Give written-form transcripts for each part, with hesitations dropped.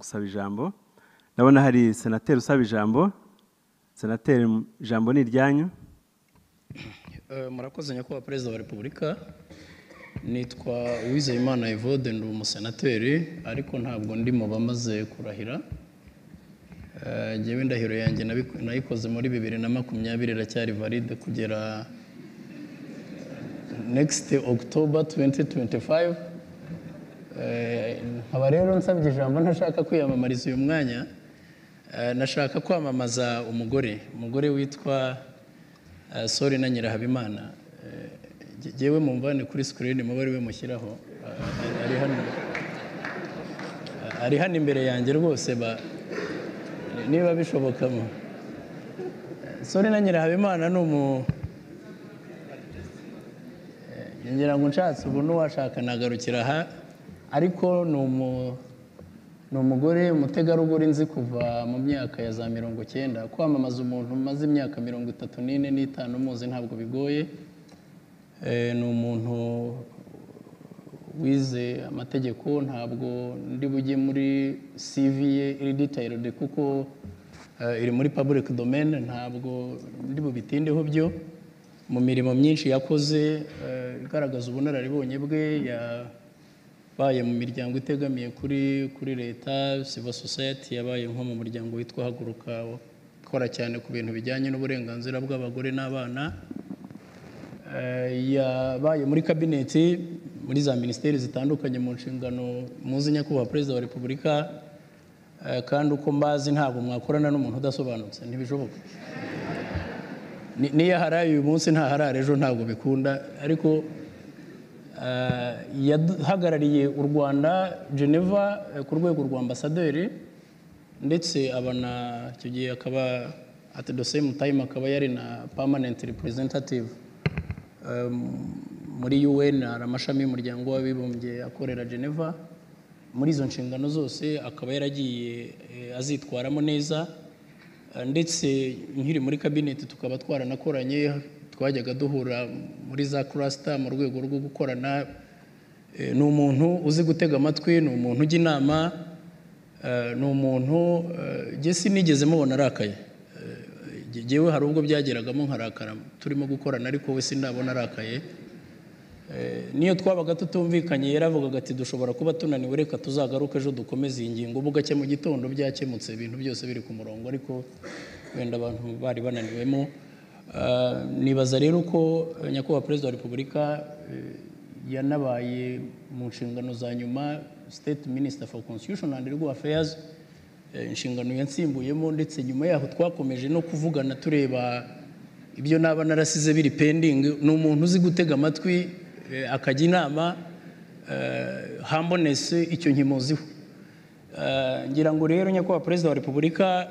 gusaba ijambo. Ndabona hari senateri usaba ijambo. Senateri, ijambo ni iryanyu. Murakoze nyakubahwa Perezida wa Repubulika. Nitwa Uwizeyimana Evode, ndi umusenateri ariko ntabwo ndi mu bamaze kurahira. Njyewe indahiro yanjye nayikoze muri 2020 iracyari valide kugera next October 2025. Nkaba rero nsabye ijambo ntashaka kwiyamamariza uyu mwanya. Nashaka kwamamaza umugore witwa Sorina Nyirahabimana. Jewe mumvane kuri screen mubari we mushyiraho. Ari hano imbere yanjye rwose niba bishobokamo. Sorina Nyirahabimana ngira ngo nshatse ubu n'uwashaka nagarukira aha, ariko ni umugore umutegarugori nzi kuva mu myaka ya za 90. Kwamamaza umuntu umaze imyaka 34 n'itanu muzi ntabwo bigoye. Ni umuntu wize amategeko, ntabwo ndi bujye muri CV ye iri detailed kuko iri muri public domain, ntabwo ndi bubitindeho byo. Mu mirimo myinshi yakoze igaragaza ubunararibonye bwe, yabaye mu miryango itegamiye kuri leta, civil society, yabaye nko mu muryango witwa Haguruka ukora cyane ku bintu bijyanye n'uburenganzira bw'abagore n'abana. Yabaye muri kabineti muri za ministeri zitandukanye mu nshingano muzi nyakubahwa Perezida wa Repubulika, kandi uko mbazi ntabwo mwakorana n'umuntu udasobanutse, ntibishoboka. Niyo haraye uyu munsi nta harare ejo ntabwo bikunda, ariko yahagarariye u Rwanda Geneva ku rwego rwa ambasaderi, ndetse abana icyo gihe akaba at the same time akaba yari na permanent representative muri UN, amashami y'umuryango w'abibumbye akorera Geneva. Muri izo nshingano zose akaba yaragiye azitwaramo neza, ndetse nkiri muri kabineti tukaba twaranakoranye, twajyaga duhura muri za cluster mu rwego rwo gukorana. Ni umuntu uzi gutega amatwi, ni umuntu ujya inama, ni umuntu jye sinigeze mubona arakaye. Jyewe hari ubwo byageragamo nkarakara turimo gukorana, ariko we sindabona arakaye. Niyo twabaga tutumvikanye yaravugaga ati dushobora kuba tunaniwe, reka tuzagaruka ejo dukomeze iyi ngingo. Bugacye mu gitondo byakemutse, ibintu byose biri ku murongo, ariko wenda abantu bari bananiwemo. Nibaza rero ko nyakubahwa Perezida wa Repubulika yanabaye mu nshingano za nyuma State Minister for Constitution and Legal Affairs, inshingano yansimbuyemo, ndetse nyuma yaho twakomeje no kuvugana tureba ibyo naba narasize biri pending. Ni umuntu uzi gutega amatwi akajya inama, humbleness icyo nkimuziho. Ngira ngo rero nyakubahwa Perezida wa Repubulika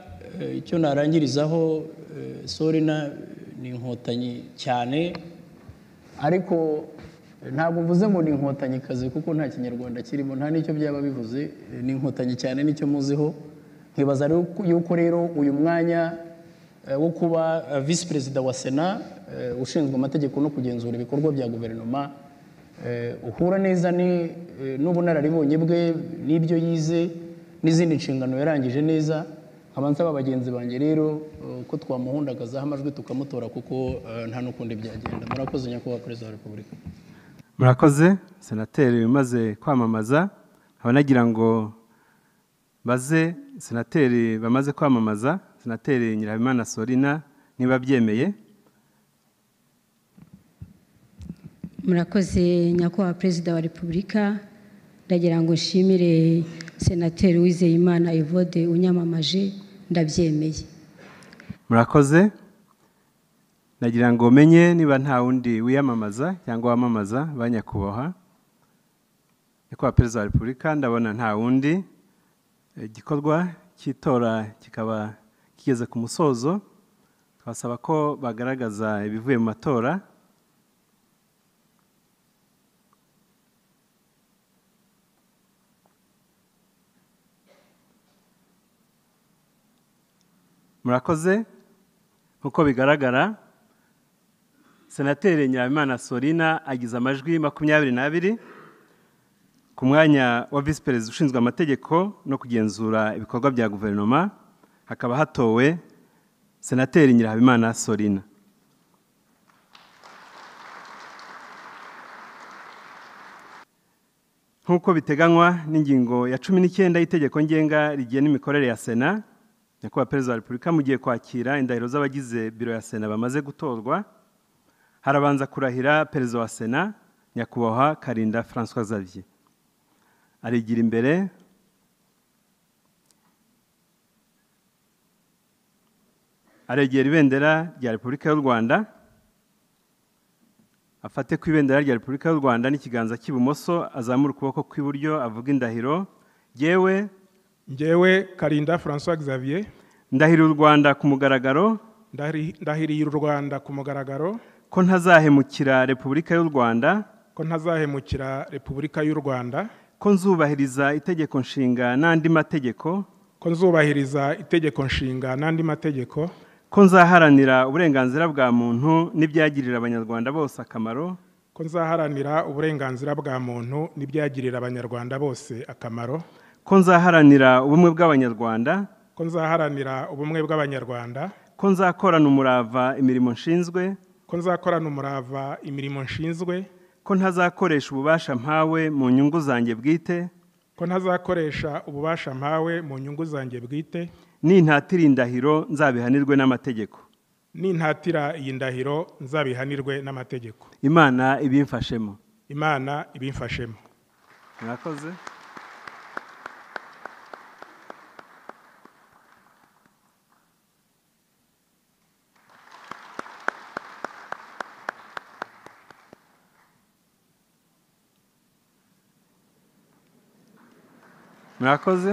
icyo narangirizaho, Sorina ni inkotanyi cyane, ariko ntabwo mvuze ngo ni inkotanyi kazi kuko nta kinyarwanda kirimo, nta nicyo byaba bivuze. Ni inkotanyi cyane nicyo muziho. Nkibaza yuko rero uyu mwanya wo kuba Vice Perezida wa Sena ushinzwe amategeko no kugenzura ibikorwa bya guverinoma uhura neza n'ubunararibonye bwe n'ibyo yize n'izindi nshingano yarangije neza. Nkaba nsaba bagenzi banjye rero ko twamuhundagazaho amajwi tukamutora, kuko nta n'ukundi byagenda. Murakoze nyakubahwa Perezida wa Repubulika. Murakoze senateri umaze kwamamaza. Nkaba nagira ngo baze senateri bamaze kwamamaza, senateri Nyirahabimana Sorina, niba byemeye. Murakoze nyakubahwa Perezida wa Repubulika. Ndagira ngo nshimire senateri Uwizeyimana Evode unyamamaje, ndabyemeye. Murakoze. Nagira ngo menye niba nta wundi wiyamamaza cyangwa wamamaza banyakubahwa. Nyakubahwa Perezida wa Repubulika, ndabona nta wundi. Igikorwa cy'itora kikaba kigeze ku musozo. Twasaba ko bagaragaza ibivuye mu matora. Murakoze. Nkuko bigaragara, senateri Nyirahabimana Sorina agize amajwi 22. ku mwanya wa visi perezida ushinzwe amategeko no kugenzura ibikorwa bya guverinoma hakaba hatowe senateri Nyirahabimana Sorina. Nk'uko biteganywa n'ingingo ya 19 y'itegeko ngenga rigena imikorere ya Sena, Nyakubahwa Perezida wa Repubulika mugiye kwakira indahiro z'abagize biro ya Sena bamaze gutorwa, harabanza kurahira Perezida wa Sena Nyakubahwa Karinda François Xavier. Arigira imbere aregera ibendera rya Repubulika y'u Rwanda, afate ku ibendera rya Repubulika y'u Rwanda n'ikiganza cy'ibumoso, azamura ukuboko kw'iburyo avuga indahiro. Njyewe Karinda François Xavier ndahirira u Rwanda ku mugaragaro, ndahiriye u Rwanda ku mugaragaro ko ntazahemukira Repubulika y'u Rwanda, ko nzubahiriza itegeko nshinga n'andi mategeko, ko nzaharanira uburenganzira bwa muntu n'ibyagirira abanyarwanda bose akamaro, ko nzaharanira ubumwe bw'abanyarwanda, ko nzakorana umurava imirimo nshinzwe, ko ntazakoresha ububasha mpawe mu nyungu zanjye bwite, nintatira indahiro nzabihanirwe n'amategeko. Imana ibimfashemo. Murakoze. Murakoze.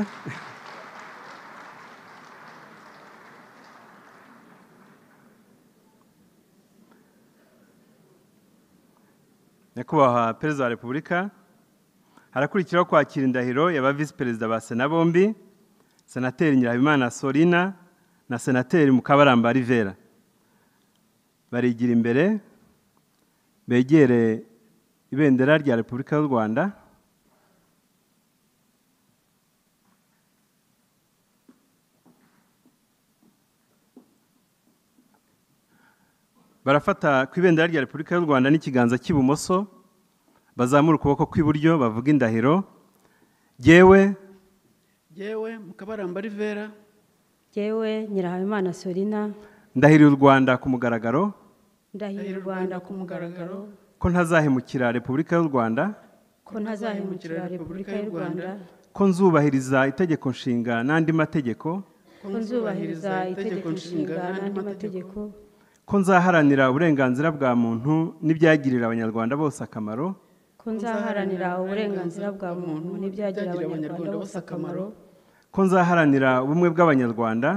Nyakubahwa Perezida wa Repubulika, harakurikiraho kwakira indahiro y'aba visi perezida ba Sena bombi, Senateri Nyirahabimana Sorina na Senateri Mukabaramba Rivera. Barigira imbere begere ibendera rya Repubulika y'u Rwanda. Barafata ku ibendera rya Repubulika y'u Rwanda n'ikiganza cy'ibumoso, bazamura ukuboko kw'iburyo bavuga indahiro. Jyewe Mukabaramba Rivera, Jyewe Nyirahabimana Sorina ndahirira u Rwanda ku mugaragaro, ko ntazahemukira Repubulika y'u Rwanda, ko nzubahiriza itegeko nshinga n'andi mategeko, ko nzaharanira uburenganzira bwa muntu n'ibyagirira abanyarwanda bose akamaro, ko nzaharanira ubumwe bw'abanyarwanda,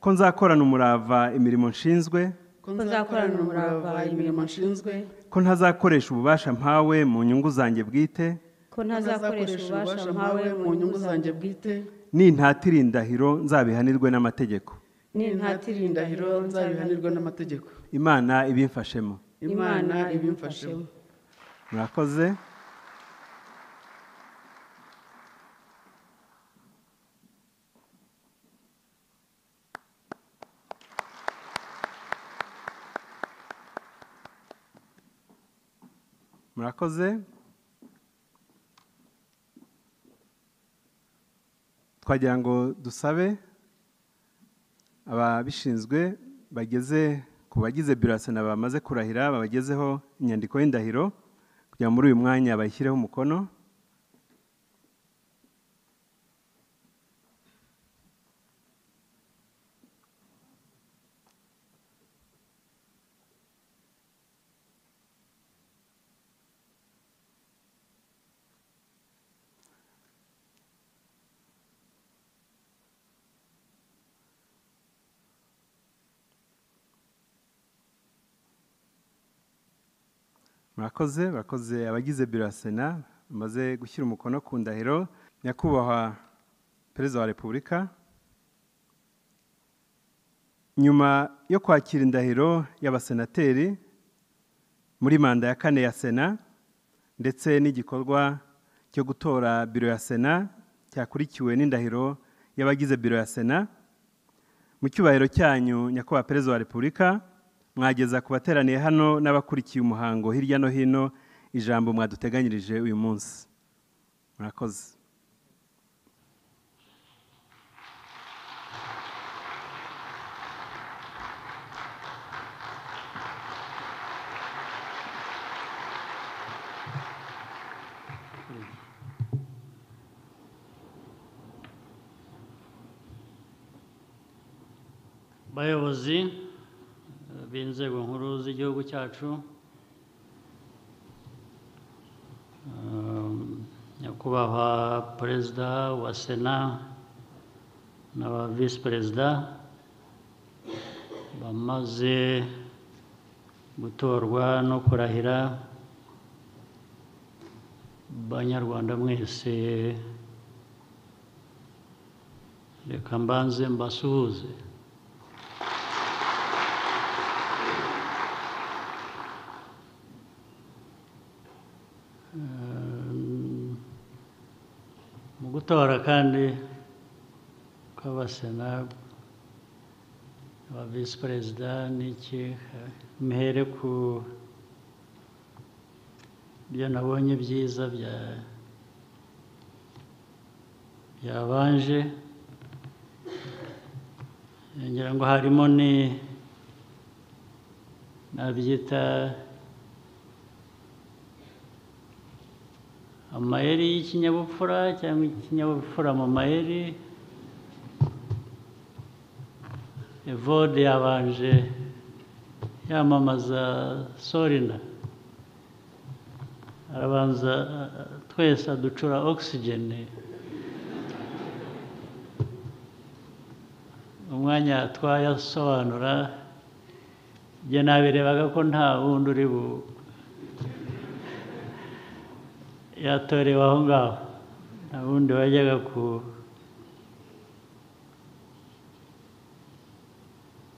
ko nzakorana umurava imirimo nshinzwe, ko ntazakoresha ububasha mpawe mu nyungu zanjye bwite, nintatira indahiro nzabihanirwe n'amategeko. Imana ibimfashemo. Murakoze. Murakoze. Twagira ngo dusabe ababishinzwe bageze ku bagize biro ya Sena bamaze kurahira, babagezeho inyandiko y'indahiro kugira muri uyu mwanya bayishyireho umukono. Murakoze abagize biro ya Sena bamaze gushyira umukono ku ndahiro. Nyakubahwa Perezida wa Repubulika, nyuma yo kwakira indahiro y'abasenateri muri manda ya 4 ya Sena, ndetse n'igikorwa cyo gutora biro ya Sena cyakurikiwe n'indahiro y'abagize biro ya Sena. Mu cyubahiro cyanyu nyakubahwa Perezida wa Repubulika, mwageza ku bateraniye hano n'abakurikiye umuhango hirya no hino ijambo mwaduteganyirije uyu munsi. Murakoze. Bayobozi b'inzego nkuru z'igihugu cyacu, nyakubahwa Perezida wa Sena n'aba Visi Perezida bamaze gutorwa no kurahira, Banyarwanda mwese reka mbanze mbasuhuze. Mu gutora kandi kw'abasena aba Visi Perezida n'iki, mhere ku byo nabonye byiza byabanje, ngira ngo harimo nabyita amayeri y'ikinyabupfura cyangwa ikinyabupfura mu mayeri. Evode yabanje yamamaza Sorina, arabanza twese aducura oxygen, umwanya twayasobanura njye nabirebaga ko nta wundi uri yatorewe aho ngaho, nta wundi wajyaga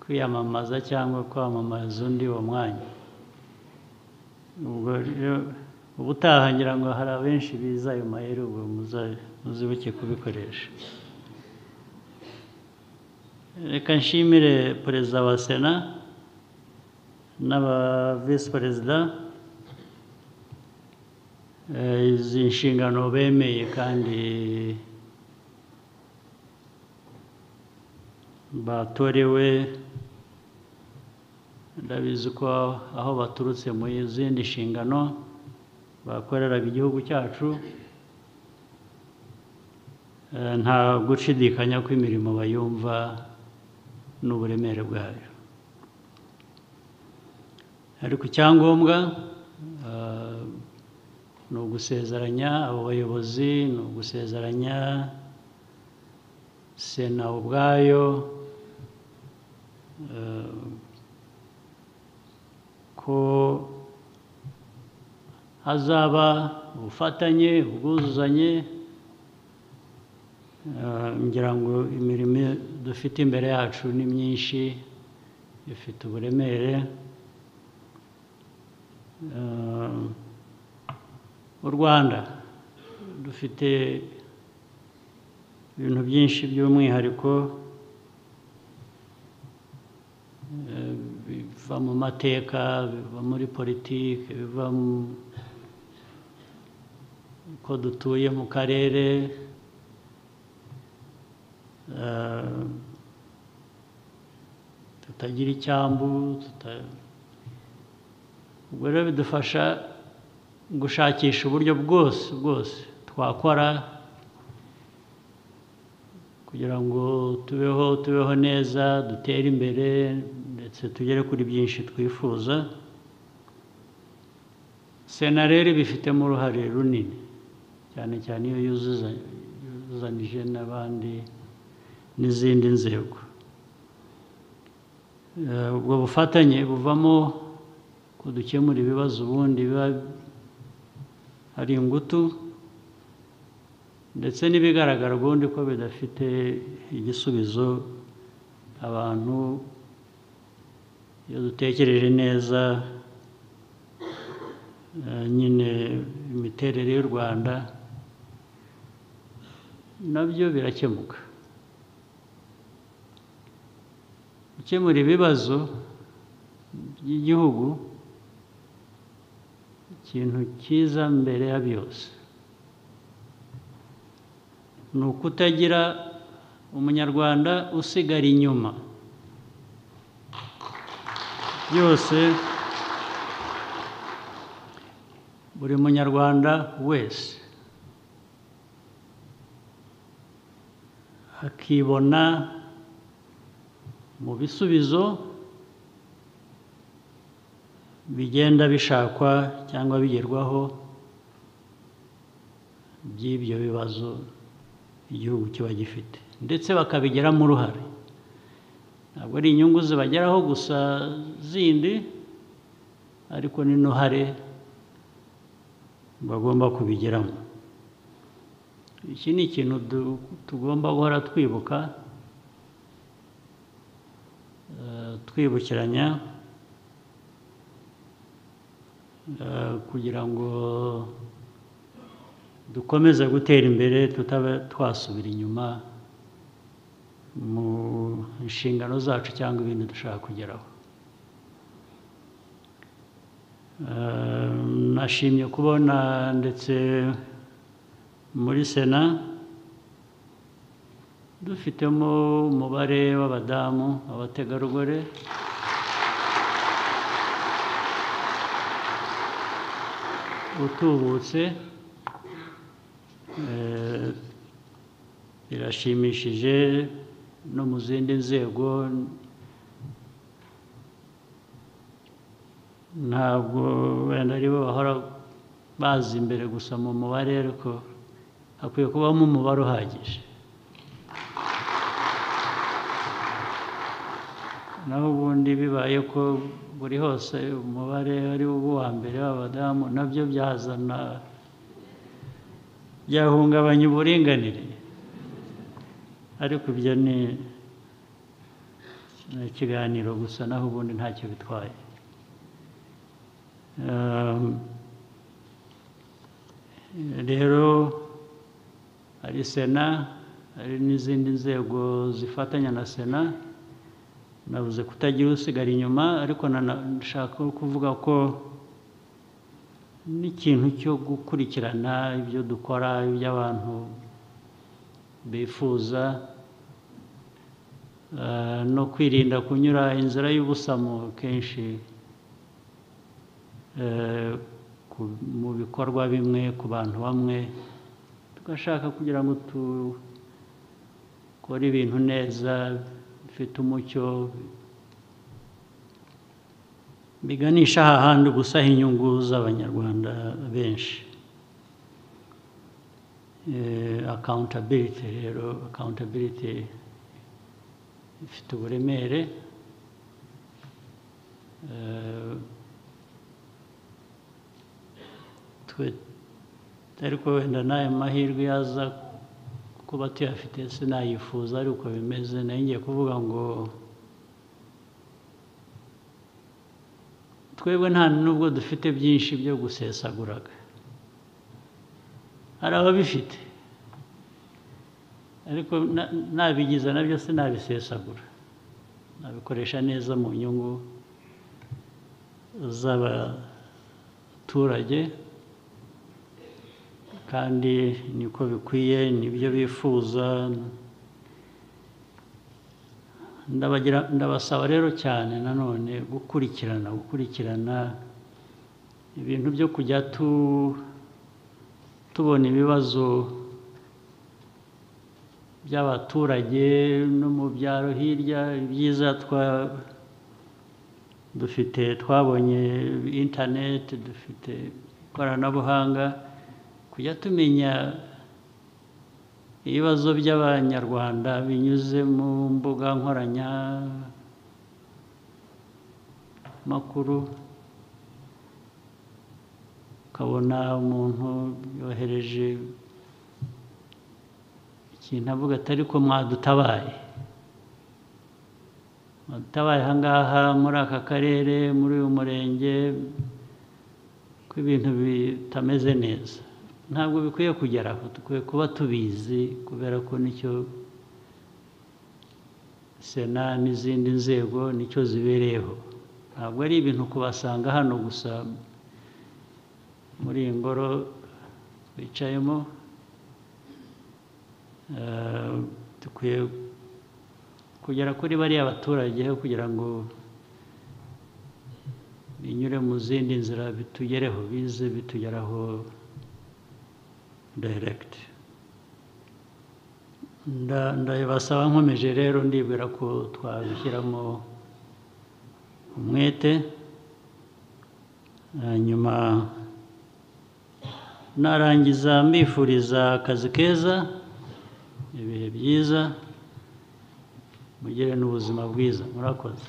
kwiyamamaza cyangwa kwamamaza undi uwo mwanya. Ubwo ubutaha ngira ngo hari abenshi biza ayo mayeri, ubwo muzibuke kubikoresha. Reka nshimire Perezida wa Sena n'aba Visi Perezida izi nshingano bemeye kandi batorewe. Ndabizi ko aho baturutse mu zindi nshingano bakoreraga igihugu cyacu, nta gushidikanya ko imirimo bayumva n'uburemere bwayo. Ariko icyangombwa ni ugusezeranya abo bayobozi, ni ugusezeranya Sena ubwayo ko hazaba ubufatanye, ubwuzuzanye. Ngira ngo imirimo dufite imbere yacu ni myinshi, ifite uburemere. U Rwanda dufite ibintu byinshi by'umwihariko biva mu mateka, biva muri politiki, biva ko dutuye mu karere, tutagira icyambu, ubwo rero bidufasha gushakisha uburyo bwose twakora kugira ngo tubeho neza, dutere imbere ndetse tugere kuri byinshi twifuza. Sena rero bifitemo uruhare runini, cyane cyane iyo yuzuzanije n'abandi n'izindi nzego. Ubwo bufatanye buvamo ko dukemura ibibazo ubundi biba hari ingutu, ndetse n'ibigaragara ubundi ko bidafite igisubizo. Abantu iyo dutekereje neza nyine imiterere y'u Rwanda nabyo birakemuka. Gukemura ibibazo by'igihugu, ikintu cyiza mbere ya byose ni ukutagira umunyarwanda usigara inyuma. Byose buri munyarwanda wese akibona mu bisubizo bigenda bishakwa cyangwa bigerwaho by'ibyo bibazo igihugu kiba gifite, ndetse bakabigiramo uruhare. Ntabwo ari inyungu zibageraho gusa zindi, ariko n'uruhare bagomba kubigiramo. Iki ni ikintu tugomba guhora twibuka, twibukiranya, kugira ngo dukomeze gutera imbere, tutaba twasubira inyuma mu nshingano zacu cyangwa ibintu dushaka kugeraho. Nashimye kubona ndetse muri Sena dufitemo umubare w'abadamu, abategarugori utubutse. Birashimishije. No mu zindi nzego ntabwo wenda ari bo bahora bazi imbere gusa mu mubare, ariko hakwiye kubamo umubare uhagije. Naho ubundi bibaye ko buri hose umubare ari uwa mbere w'abadamu, nabyo byahungabanya uburinganire. Ariko ibyo ni ikiganiro gusa, naho ubundi ntacyo bitwaye. Rero hari Sena, hari n'izindi nzego zifatanya na Sena. Navuze kutagira usigara inyuma, ariko nshaka kuvuga ko n'ikintu cyo gukurikirana ibyo dukora, ibyo abantu bifuza, no kwirinda kunyura inzira y'ubusamo kenshi mu bikorwa bimwe ku bantu bamwe, tugashaka kugira ngo dukore ibintu neza, bifite umucyo, biganisha hahandi gusaha inyungu z'abanyarwanda benshi. Accountability rero, accountability ifite uburemere. Ariko wenda n'aya mahirwe yaza kuba tuyafite sinayifuza, ariko bimeze. Nayo ngiye kuvuga ngo twebwe nta nubwo dufite byinshi byo gusesaguraga. Hari ababifite, ariko nabigize nabyo sinabisesagura, nabikoresha neza mu nyungu z'abaturage, kandi niko bikwiye, nibyo bifuza. Ndabasaba rero cyane nanone gukurikirana ibintu byo kujya tubona ibibazo by'abaturage no mu byaro hirya. Ibyiza twabonye interineti, dufite ikoranabuhanga, kujya tumenya ibibazo by'abanyarwanda binyuze mu mbuga nkoranyambaga. Ukabona umuntu yohereje ikintu avuga ati ariko mwadutabaye aha ngaha muri aka karere, muri uyu murenge, ko ibintu bitameze neza ntabwo bikwiye kugera aho dukwiye kuba tubizi kubera ko nicyo sena n'izindi nzego nicyo zibereyeho ntabwo ari ibintu kubasanga hano gusa muri iyi ngoro bicayemo dukwiye kugera kuri bariya baturage kugira ngo binyure mu zindi nzira bitugereho bize bitugeraho direct ndabasaba nkomeje rero ndibwira ko twabishyiramo umwete hanyuma narangiza mbifuriza akazi keza ibihe byiza mugire n'ubuzima bwiza murakoze